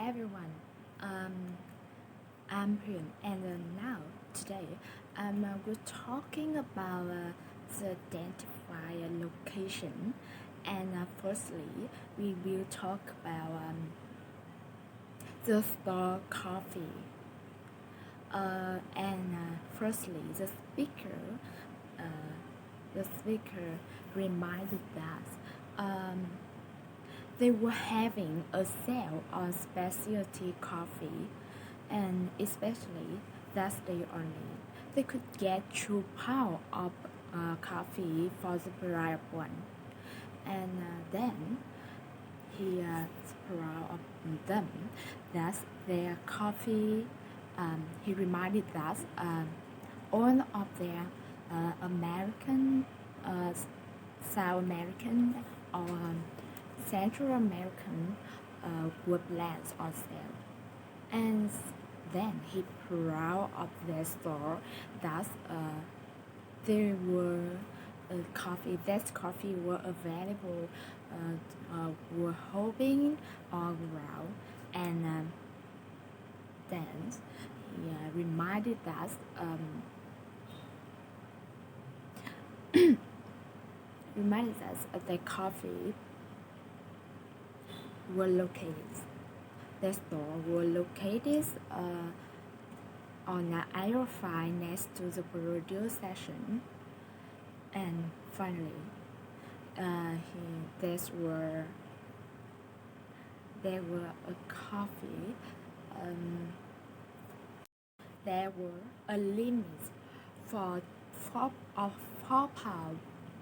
everyone. Um, I'm Hyun, and today, we're talking about the identifier location. And firstly, we will talk about the store coffee. Firstly, uh, the speaker reminded us they were having a sale on specialty coffee, and especially that day only, they could get 2 pounds of coffee for the price one. And then he proud of them that their coffee. He reminded us all of their American, South American, or Central American woodlands on sale. And then he proud of their store that there were coffee were available, were hoping all around. And then he reminded us that coffee were located. The store were located on an aerofield next to the produce section. And finally, there were a coffee. There were a limit for £4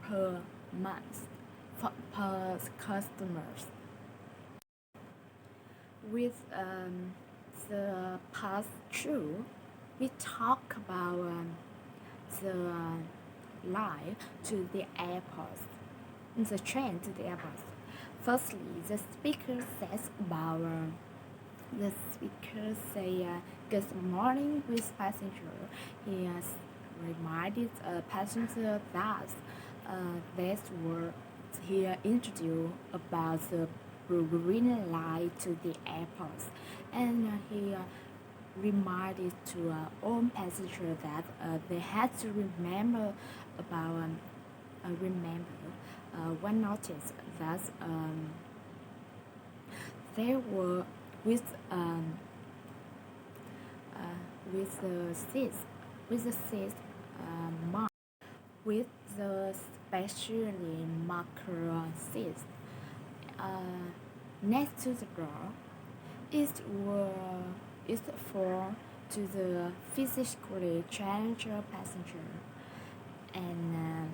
per month per customers. With the pass through, we talk about the line to the airport, the train to the airport. Firstly, the speaker says about the speaker say good morning with passenger. He has reminded passenger that that's what he introduced about the green line to the airport, and he reminded to all passengers that they had to remember about one notice that there were with with the seats mark with the specially marker seats next to the door. It for to the physically challenged passenger, and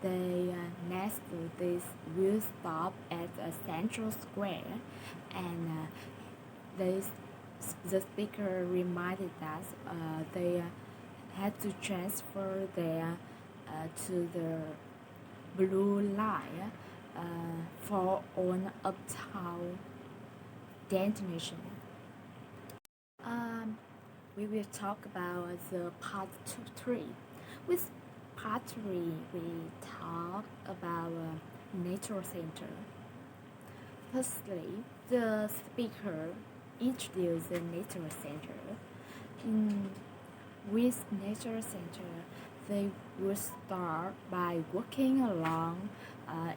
they next to this will stop at a central square, and the speaker reminded us they had to transfer their to the blue line for on uptown destination. We will talk about the part 3. With part 3, we talk about nature center. Firstly, the speaker introduced the nature center. With nature center, they would start by walking along the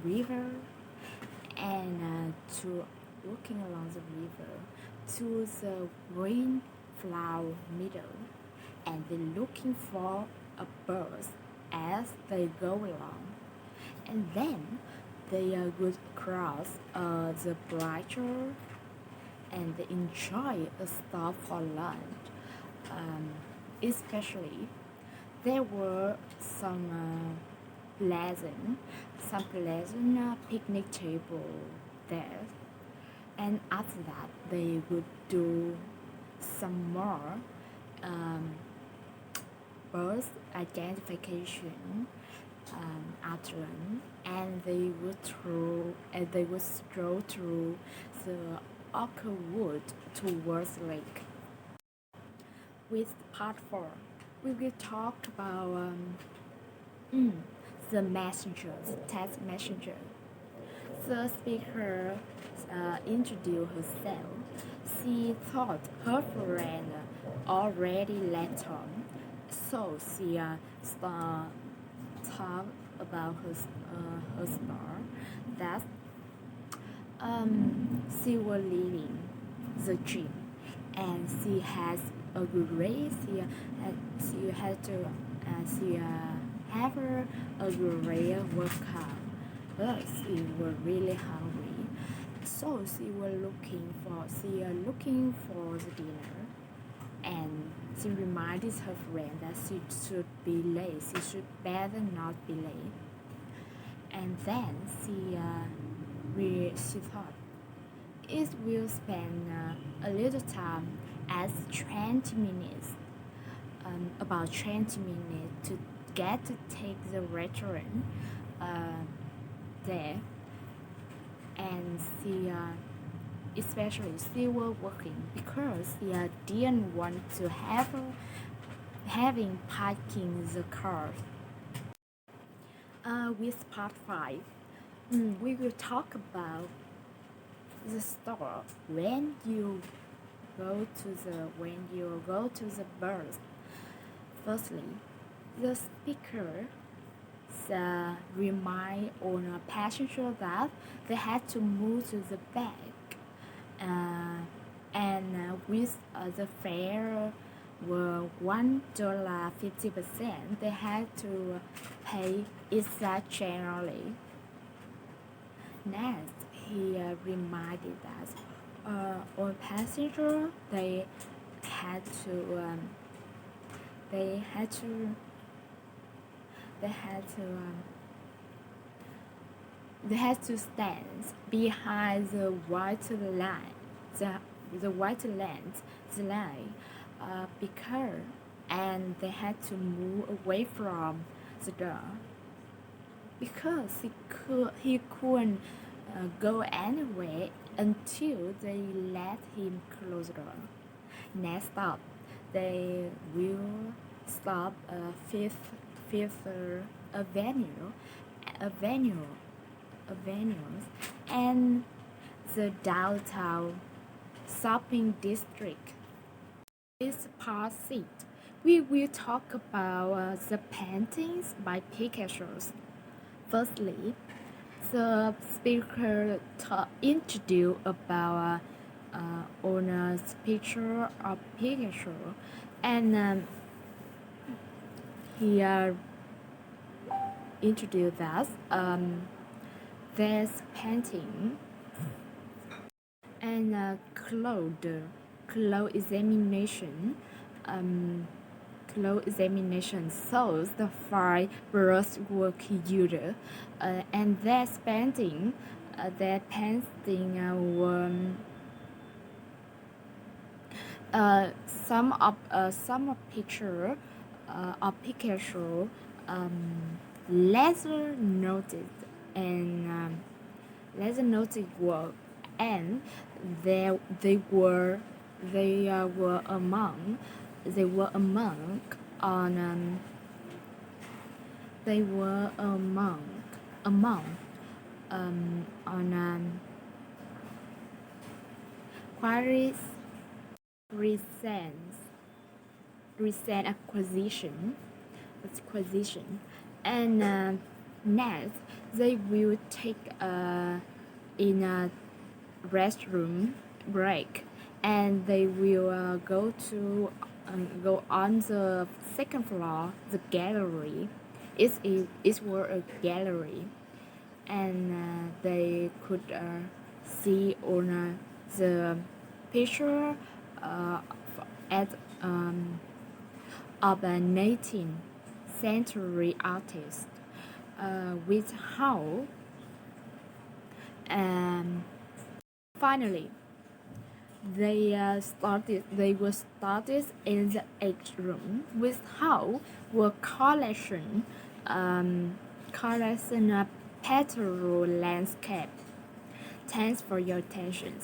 river, and walking along the river to the green flower meadow, and looking for a bird as they go along. And then they would cross the bridge and enjoy a stop for lunch. Especially, there were some pleasant picnic table there. And after that, they would do some more birth identification after, and they would stroll through the Oakwood towards the lake. With part 4, we will talk about the text messenger. The speaker introduce herself. She thought her friend already left home, so she talked about her star that she was living the dream, and she has a good race. She had to she have a great workout, but she was really hungry, so she was looking for the dinner, and she reminded her friend that she should be late. She should better not be late. And then she thought it will spend a little time as 20 minutes, about 20 minutes to get to take the restaurant there. And especially she was working because she didn't want to having parking the car. With part 5, we will talk about the store when you go to the bus. Firstly, the speaker remind on a passenger that they had to move to the back, and with the fare were $1.50, they had to pay exactly. Next, he reminded us all passengers had to um, they had to they had to they had to stand behind the white line, the white line, because and they had to move away from the door because he couldn't go anywhere until they let him close the door. Next stop, they will stop Fifth Avenue, Avenue, Avenues, and the downtown shopping district. This part 6, we will talk about the paintings by Picasso. Firstly, the speaker introduced about owner's picture of Picasso, and he introduced us this painting and cloud examination. Cloud examination shows the 5 brushwork used, and that painting some of picture of Picasso laser noted and laser noted work, and they were among on they were among on Quarry's recent acquisition, and next they will take in a restroom break, and they will go on the second floor, the gallery. It were a gallery, and they could see on the picture at of a 19th century artist with how finally they were started in the 8th room with how were collection of petrol landscape. Thanks for your attention.